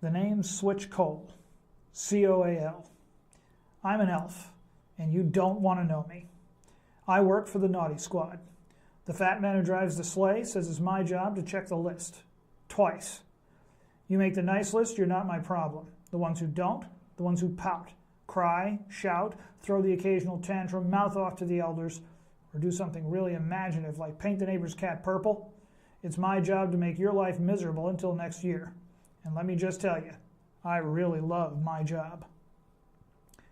The name's Switch Cole, C-O-A-L. I'm an elf, and you don't want to know me. I work for the Naughty Squad. The fat man who drives the sleigh says it's my job to check the list. Twice. You make the nice list, you're not my problem. The ones who don't, the ones who pout, cry, shout, throw the occasional tantrum, mouth off to the elders, or do something really imaginative like paint the neighbor's cat purple. It's my job to make your life miserable until next year. And let me just tell you, I really love my job.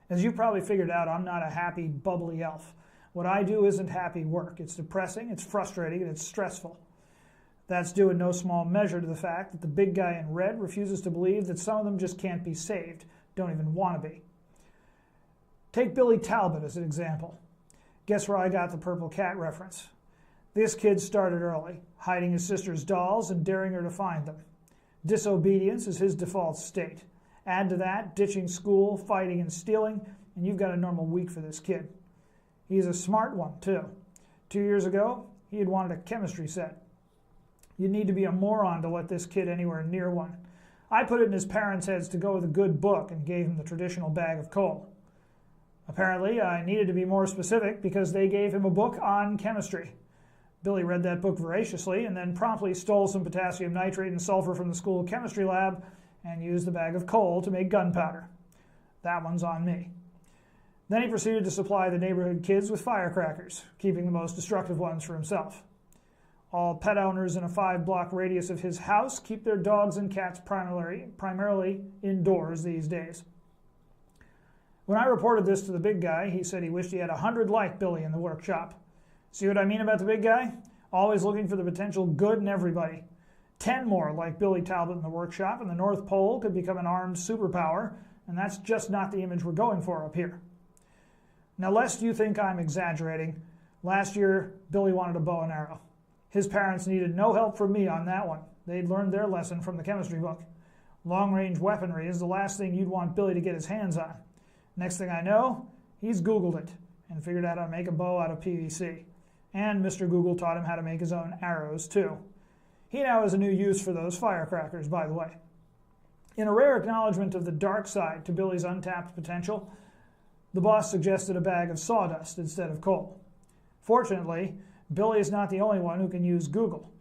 As you probably figured out, I'm not a happy, bubbly elf. What I do isn't happy work. It's depressing, it's frustrating, and it's stressful. That's due in no small measure to the fact that the big guy in red refuses to believe that some of them just can't be saved, don't even want to be. Take Billy Talbot as an example. Guess where I got the purple cat reference? This kid started early, hiding his sister's dolls and daring her to find them. Disobedience is his default state. Add to that ditching school, fighting, and stealing, and you've got a normal week for this kid. He's a smart one, too. 2 years ago, he had wanted a chemistry set. You need to be a moron to let this kid anywhere near one. I put it in his parents' heads to go with a good book and gave him the traditional bag of coal. Apparently, I needed to be more specific because they gave him a book on chemistry. Billy read that book voraciously and then promptly stole some potassium nitrate and sulfur from the school chemistry lab and used the bag of coal to make gunpowder. That one's on me. Then he proceeded to supply the neighborhood kids with firecrackers, keeping the most destructive ones for himself. All pet owners in a 5-block radius of his house keep their dogs and cats primarily indoors these days. When I reported this to the big guy, he said he wished he had 100 like Billy in the workshop. See what I mean about the big guy? Always looking for the potential good in everybody. 10 more like Billy Talbot in the workshop, and the North Pole could become an armed superpower, and that's just not the image we're going for up here. Now, lest you think I'm exaggerating, last year Billy wanted a bow and arrow. His parents needed no help from me on that one. They'd learned their lesson from the chemistry book. Long-range weaponry is the last thing you'd want Billy to get his hands on. Next thing I know, he's Googled it and figured out how to make a bow out of PVC. And Mr. Google taught him how to make his own arrows, too. He now has a new use for those firecrackers, by the way. In a rare acknowledgement of the dark side to Billy's untapped potential, the boss suggested a bag of sawdust instead of coal. Fortunately, Billy is not the only one who can use Google.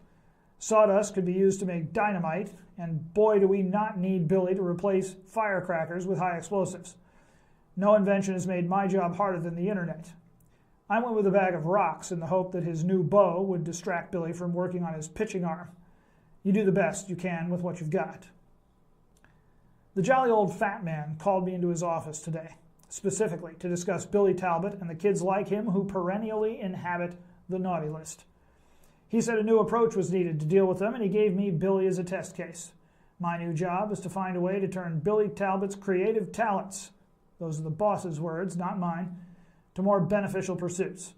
Sawdust could be used to make dynamite, and boy do we not need Billy to replace firecrackers with high explosives. No invention has made my job harder than the internet. I went with a bag of rocks in the hope that his new bow would distract Billy from working on his pitching arm. You do the best you can with what you've got. The jolly old fat man called me into his office today, specifically to discuss Billy Talbot and the kids like him who perennially inhabit the naughty list. He said a new approach was needed to deal with them, and he gave me Billy as a test case. My new job is to find a way to turn Billy Talbot's creative talents, those are the boss's words, not mine, to more beneficial pursuits.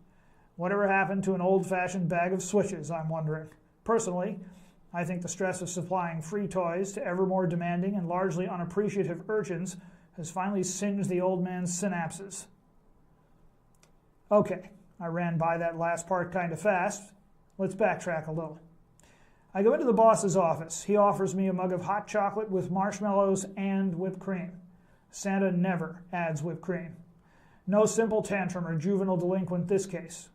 Whatever happened to an old-fashioned bag of switches, I'm wondering. Personally, I think the stress of supplying free toys to ever more demanding and largely unappreciative urchins has finally singed the old man's synapses. Okay, I ran by that last part kind of fast. Let's backtrack a little. I go into the boss's office. He offers me a mug of hot chocolate with marshmallows and whipped cream. Santa never adds whipped cream. No simple tantrum or juvenile delinquent this case.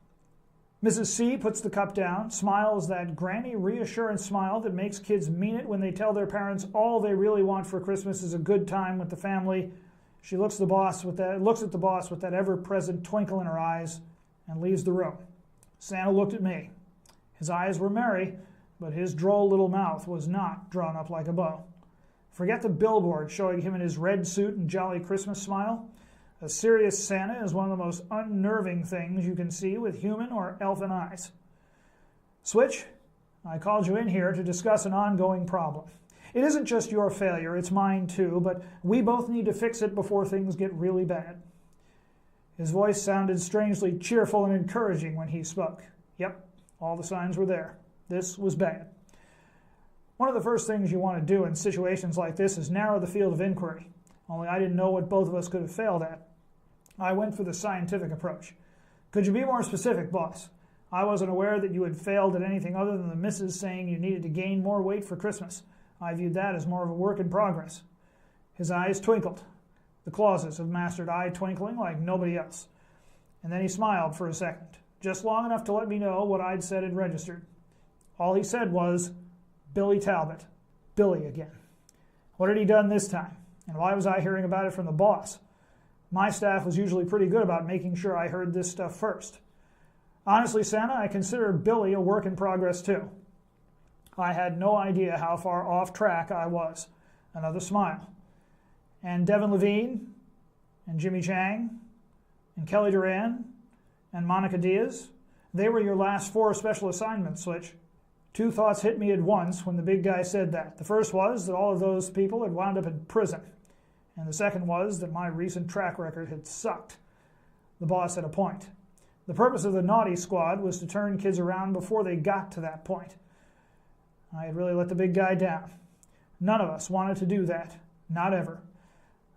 Mrs. C puts the cup down, smiles that granny reassurance smile that makes kids mean it when they tell their parents all they really want for Christmas is a good time with the family. She looks at the boss with that ever-present twinkle in her eyes and leaves the room. Santa looked at me. His eyes were merry, but his droll little mouth was not drawn up like a bow. Forget the billboard showing him in his red suit and jolly Christmas smile. A serious Santa is one of the most unnerving things you can see with human or elfin eyes. Switch, I called you in here to discuss an ongoing problem. It isn't just your failure, it's mine too, but we both need to fix it before things get really bad. His voice sounded strangely cheerful and encouraging when he spoke. Yep, all the signs were there. This was bad. One of the first things you want to do in situations like this is narrow the field of inquiry. Only I didn't know what both of us could have failed at. I went for the scientific approach. Could you be more specific, boss? I wasn't aware that you had failed at anything other than the missus saying you needed to gain more weight for Christmas. I viewed that as more of a work in progress. His eyes twinkled. The Clauses have mastered eye twinkling like nobody else. And then he smiled for a second, just long enough to let me know what I'd said had registered. All he said was, "Billy Talbot." Billy again. What had he done this time? And why was I hearing about it from the boss? My staff was usually pretty good about making sure I heard this stuff first. Honestly, Santa, I consider Billy a work in progress too. I had no idea how far off track I was. Another smile. And Devin Levine, and Jimmy Chang, and Kelly Duran, and Monica Diaz, they were your last 4 special assignments, Switch. 2 thoughts hit me at once when the big guy said that. The first was that all of those people had wound up in prison. And the second was that my recent track record had sucked. The boss had a point. The purpose of the naughty squad was to turn kids around before they got to that point. I had really let the big guy down. None of us wanted to do that. Not ever.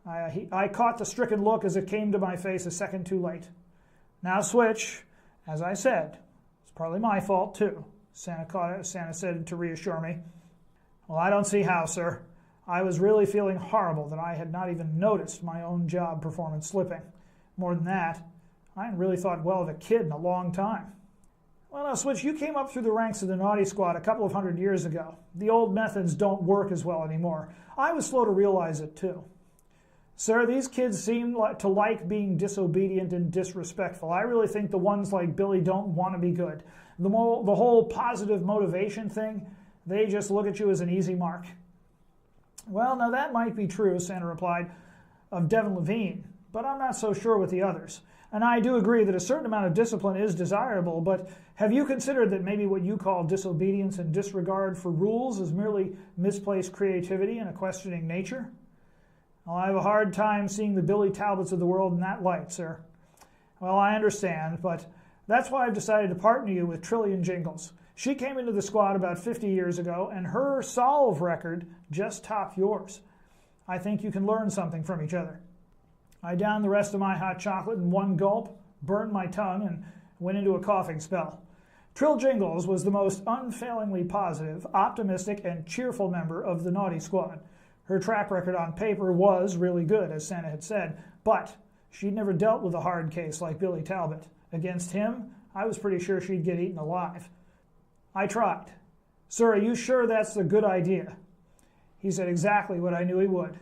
I caught the stricken look as it came to my face a second too late. Now, Switch, as I said, it's partly my fault too, Santa said to reassure me. Well, I don't see how, sir. I was really feeling horrible that I had not even noticed my own job performance slipping. More than that, I hadn't really thought well of a kid in a long time. Well, now, Switch, you came up through the ranks of the naughty squad a couple of 100 years ago. The old methods don't work as well anymore. I was slow to realize it, too. Sir, these kids seem to like being disobedient and disrespectful. I really think the ones like Billy don't want to be good. The whole positive motivation thing, they just look at you as an easy mark. Well, now that might be true, Santa replied, of Devin Levine, but I'm not so sure with the others. And I do agree that a certain amount of discipline is desirable, but have you considered that maybe what you call disobedience and disregard for rules is merely misplaced creativity and a questioning nature? Well, I have a hard time seeing the Billy Talbots of the world in that light, sir. Well, I understand, but that's why I've decided to partner you with Trillian Jingles. She came into the squad about 50 years ago, and her solve record just topped yours. I think you can learn something from each other. I downed the rest of my hot chocolate in one gulp, burned my tongue, and went into a coughing spell. Trill Jingles was the most unfailingly positive, optimistic, and cheerful member of the naughty squad. Her track record on paper was really good, as Santa had said, but she'd never dealt with a hard case like Billy Talbot. Against him, I was pretty sure she'd get eaten alive. I tried. Sir, are you sure that's a good idea? He said exactly what I knew he would.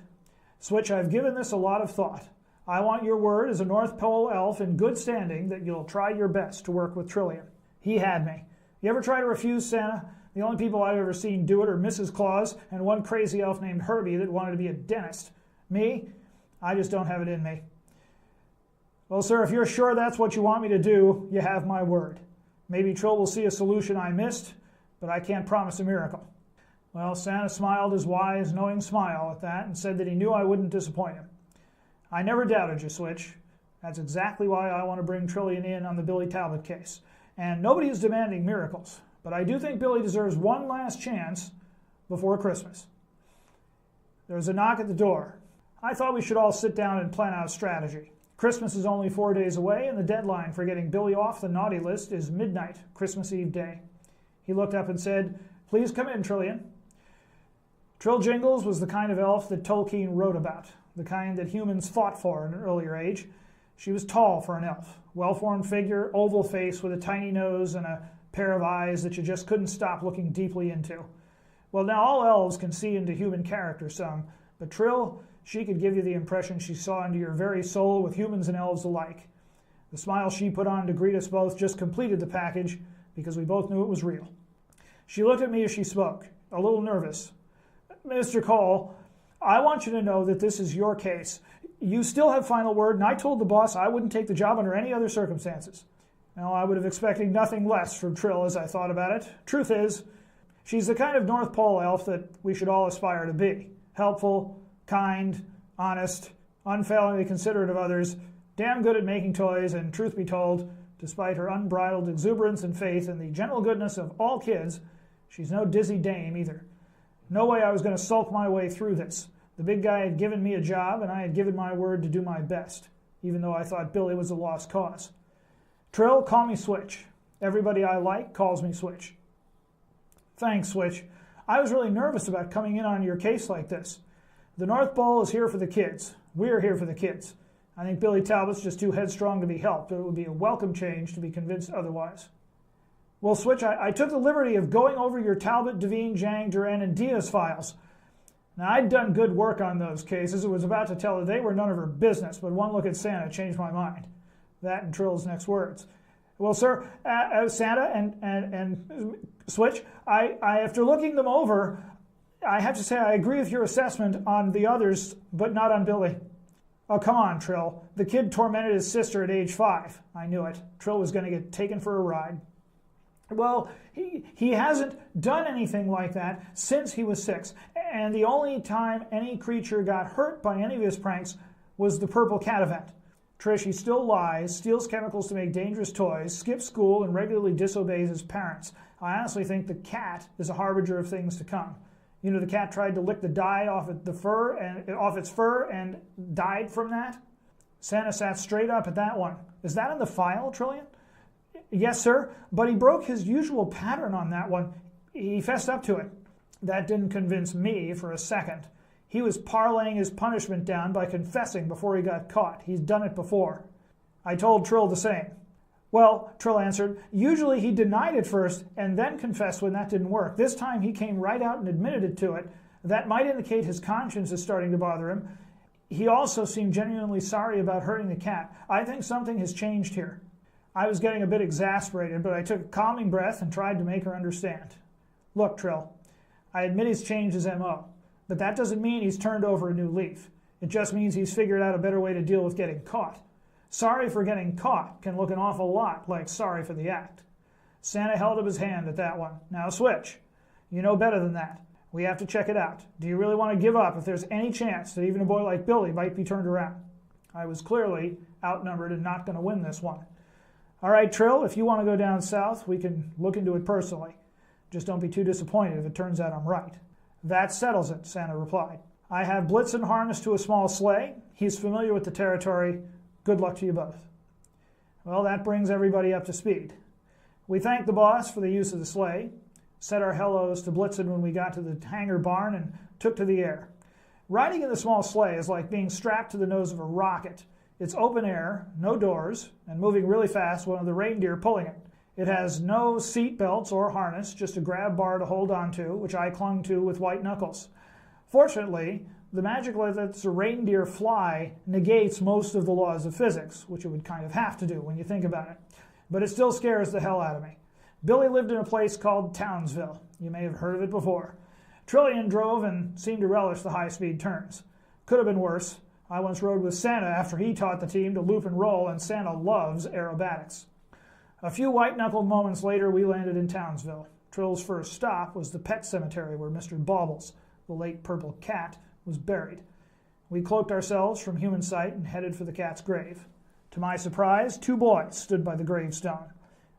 Switch, I've given this a lot of thought. I want your word as a North Pole elf in good standing that you'll try your best to work with Trillian. He had me. You ever try to refuse Santa? The only people I've ever seen do it are Mrs. Claus and one crazy elf named Herbie that wanted to be a dentist. Me? I just don't have it in me. Well, sir, if you're sure that's what you want me to do, you have my word. Maybe Trill will see a solution I missed, but I can't promise a miracle. Well, Santa smiled his wise, knowing smile at that and said that he knew I wouldn't disappoint him. I never doubted you, Switch. That's exactly why I want to bring Trillian in on the Billy Talbot case. And nobody is demanding miracles, but I do think Billy deserves one last chance before Christmas. There was a knock at the door. I thought we should all sit down and plan out a strategy. Christmas is only 4 days away, and the deadline for getting Billy off the naughty list is midnight, Christmas Eve day. He looked up and said, "Please come in, Trillian." Trill Jingles was the kind of elf that Tolkien wrote about, the kind that humans fought for in an earlier age. She was tall for an elf, well-formed figure, oval face with a tiny nose and a pair of eyes that you just couldn't stop looking deeply into. Well, now all elves can see into human character some, but Trill, she could give you the impression she saw into your very soul with humans and elves alike. The smile she put on to greet us both just completed the package because we both knew it was real. She looked at me as she spoke, a little nervous. "Mr. Cole, I want you to know that this is your case. You still have final word, and I told the boss I wouldn't take the job under any other circumstances." Now, I would have expected nothing less from Trill as I thought about it. Truth is, she's the kind of North Pole elf that we should all aspire to be. Helpful, kind, honest, unfailingly considerate of others, damn good at making toys, and truth be told, despite her unbridled exuberance and faith in the general goodness of all kids, she's no dizzy dame either. No way I was going to sulk my way through this. The big guy had given me a job, and I had given my word to do my best, even though I thought Billy was a lost cause. Trill, call me Switch. Everybody I like calls me Switch. Thanks, Switch. I was really nervous about coming in on your case like this. The North Pole is here for the kids. We're here for the kids. I think Billy Talbot's just too headstrong to be helped, but it would be a welcome change to be convinced otherwise. Well, Switch, I took the liberty of going over your Talbot, Devine, Jang, Duran, and Diaz files. Now, I'd done good work on those cases. It was about to tell her they were none of her business, but one look at Santa changed my mind. That and Trill's next words. Well, sir, Santa and Switch, after looking them over, I have to say I agree with your assessment on the others, but not on Billy. Oh, come on, Trill. The kid tormented his sister at age 5. I knew it. Trill was going to get taken for a ride. Well, he hasn't done anything like that since he was 6. And the only time any creature got hurt by any of his pranks was the Purple Cat event. Trish, he still lies, steals chemicals to make dangerous toys, skips school, and regularly disobeys his parents. I honestly think the cat is a harbinger of things to come. You know, the cat tried to lick the dye off its fur and died from that. Santa sat straight up at that one. Is that in the file, Trillian? Yes, sir, but he broke his usual pattern on that one. He fessed up to it. That didn't convince me for a second. He was parlaying his punishment down by confessing before he got caught. He's done it before. I told Trill the same. Well, Trill answered, usually he denied it first and then confessed when that didn't work. This time he came right out and admitted it to it. That might indicate his conscience is starting to bother him. He also seemed genuinely sorry about hurting the cat. I think something has changed here. I was getting a bit exasperated, but I took a calming breath and tried to make her understand. Look, Trill, I admit he's changed his M.O., but that doesn't mean he's turned over a new leaf. It just means he's figured out a better way to deal with getting caught. Sorry for getting caught can look an awful lot like sorry for the act. Santa held up his hand at that one. Now Switch, you know better than that. We have to check it out. Do you really want to give up if there's any chance that even a boy like Billy might be turned around? I was clearly outnumbered and not going to win this one. All right, Trill, if you want to go down south, we can look into it personally. Just don't be too disappointed if it turns out I'm right. That settles it, Santa replied. I have Blitzen harnessed to a small sleigh. He's familiar with the territory. Good luck to you both. Well, that brings everybody up to speed. We thanked the boss for the use of the sleigh, said our hellos to Blitzen when we got to the hangar barn, and took to the air. Riding in the small sleigh is like being strapped to the nose of a rocket. It's open air, no doors, and moving really fast, one of the reindeer pulling it. It has no seat belts or harness, just a grab bar to hold onto, which I clung to with white knuckles. Fortunately, the magic that lets a reindeer fly negates most of the laws of physics, which it would kind of have to do when you think about it. But it still scares the hell out of me. Billy lived in a place called Townsville. You may have heard of it before. Trillian drove and seemed to relish the high-speed turns. Could have been worse. I once rode with Santa after he taught the team to loop and roll, and Santa loves aerobatics. A few white-knuckled moments later, we landed in Townsville. Trill's first stop was the pet cemetery where Mr. Baubles, the late purple cat, was buried. We cloaked ourselves from human sight and headed for the cat's grave. To my surprise, 2 boys stood by the gravestone.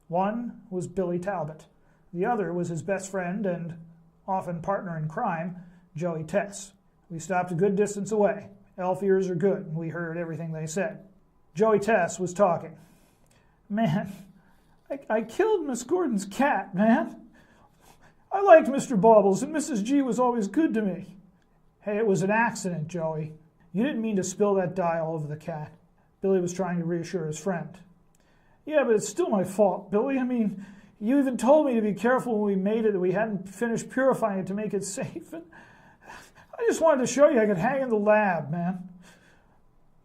One was Billy Talbot. The other was his best friend and often partner in crime, Joey Tess. We stopped a good distance away. Elf ears are good, and we heard everything they said. Joey Tess was talking. Man, I killed Miss Gordon's cat, man. I liked Mr. Baubles, and Mrs. G was always good to me. Hey, it was an accident, Joey. You didn't mean to spill that dye all over the cat. Billy was trying to reassure his friend. Yeah, but it's still my fault, Billy. I mean, you even told me to be careful when we made it, that we hadn't finished purifying it to make it safe. And I just wanted to show you I could hang in the lab, man.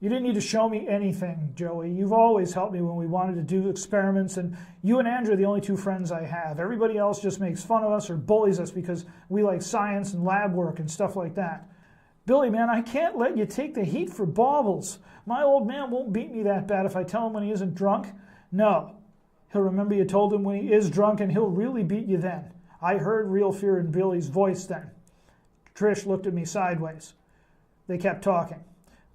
You didn't need to show me anything, Joey. You've always helped me when we wanted to do experiments, and you and Andrew are the only 2 friends I have. Everybody else just makes fun of us or bullies us because we like science and lab work and stuff like that. Billy, man, I can't let you take the heat for Baubles. My old man won't beat me that bad if I tell him when he isn't drunk. No. He'll remember you told him when he is drunk, and he'll really beat you then. I heard real fear in Billy's voice then. Trish looked at me sideways. They kept talking.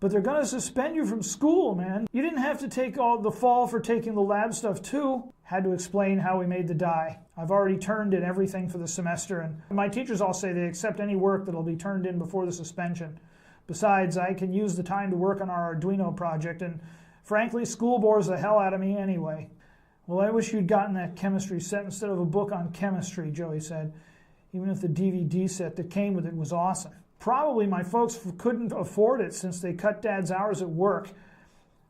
But they're going to suspend you from school, man. You didn't have to take all the fall for taking the lab stuff, too. Had to explain how we made the dye. I've already turned in everything for the semester, and my teachers all say they accept any work that'll be turned in before the suspension. Besides, I can use the time to work on our Arduino project, and frankly, school bores the hell out of me anyway. Well, I wish you'd gotten that chemistry set instead of a book on chemistry, Joey said. even if the DVD set that came with it was awesome. Probably my folks couldn't afford it since they cut Dad's hours at work.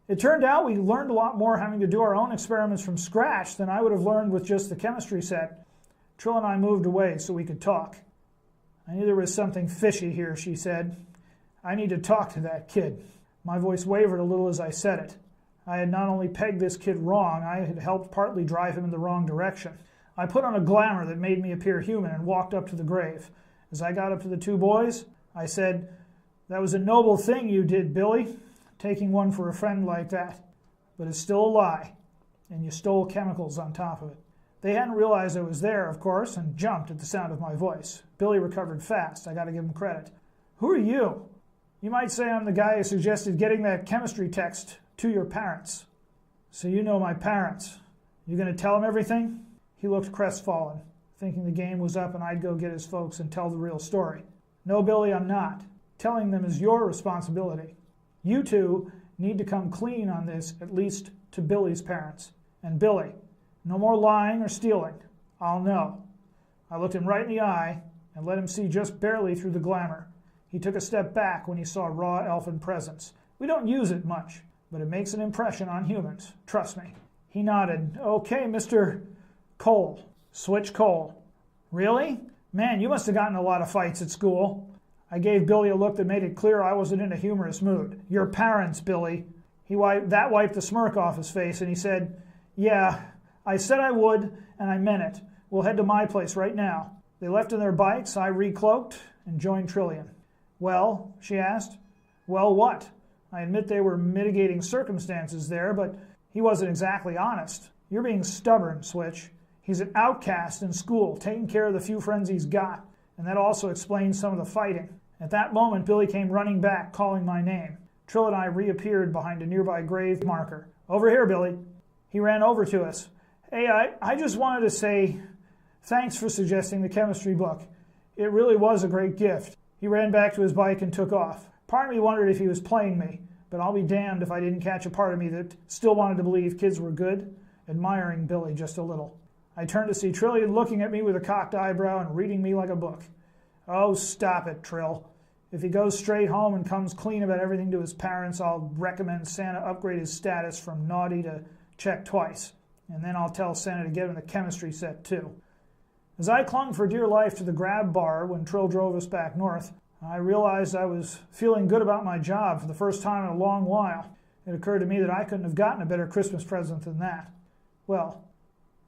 It turned out we learned a lot more having to do our own experiments from scratch than I would have learned with just the chemistry set. Trill and I moved away so we could talk. I knew there was something fishy here, she said. I need to talk to that kid. My voice wavered a little as I said it. I had not only pegged this kid wrong, I had helped partly drive him in the wrong direction. I put on a glamour that made me appear human and walked up to the grave. As I got up to the two boys, I said, "That was a noble thing you did, Billy, taking one for a friend like that. But it's still a lie, and you stole chemicals on top of it." They hadn't realized I was there, of course, and jumped at the sound of my voice. Billy recovered fast. I got to give him credit. "Who are you?" "You might say I'm the guy who suggested getting that chemistry text to your parents." "So you know my parents. You going to tell them everything?" He looked crestfallen, thinking the game was up and I'd go get his folks and tell the real story. "No, Billy, I'm not. Telling them is your responsibility. You two need to come clean on this, at least to Billy's parents. And Billy, no more lying or stealing. I'll know." I looked him right in the eye and let him see just barely through the glamour. He took a step back when he saw raw elfin presence. We don't use it much, but it makes an impression on humans. Trust me. He nodded. "Okay, Mr. Cole. Switch Cole." "Really? Man, you must have gotten a lot of fights at school." I gave Billy a look that made it clear I wasn't in a humorous mood. "Your parents, Billy." That wiped the smirk off his face, and he said, "Yeah, I said I would, and I meant it. We'll head to my place right now." They left on their bikes, I recloaked, and joined Trillian. "Well?" she asked. "Well, what?" I admit they were mitigating circumstances there, but he wasn't exactly honest. "You're being stubborn, Switch. He's an outcast in school, taking care of the few friends he's got, and that also explains some of the fighting." At that moment, Billy came running back, calling my name. Trill and I reappeared behind a nearby grave marker. "Over here, Billy." He ran over to us. "Hey, I just wanted to say thanks for suggesting the chemistry book. It really was a great gift." He ran back to his bike and took off. Part of me wondered if he was playing me, but I'll be damned if I didn't catch a part of me that still wanted to believe kids were good, admiring Billy just a little. I turned to see Trillian looking at me with a cocked eyebrow and reading me like a book. "Oh, stop it, Trill. If he goes straight home and comes clean about everything to his parents, I'll recommend Santa upgrade his status from naughty to check twice. And then I'll tell Santa to get him the chemistry set, too." As I clung for dear life to the grab bar when Trill drove us back north, I realized I was feeling good about my job for the first time in a long while. It occurred to me that I couldn't have gotten a better Christmas present than that. Well,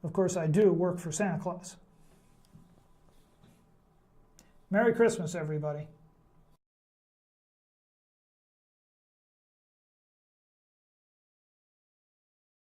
of course I do work for Santa Claus. Merry Christmas, everybody.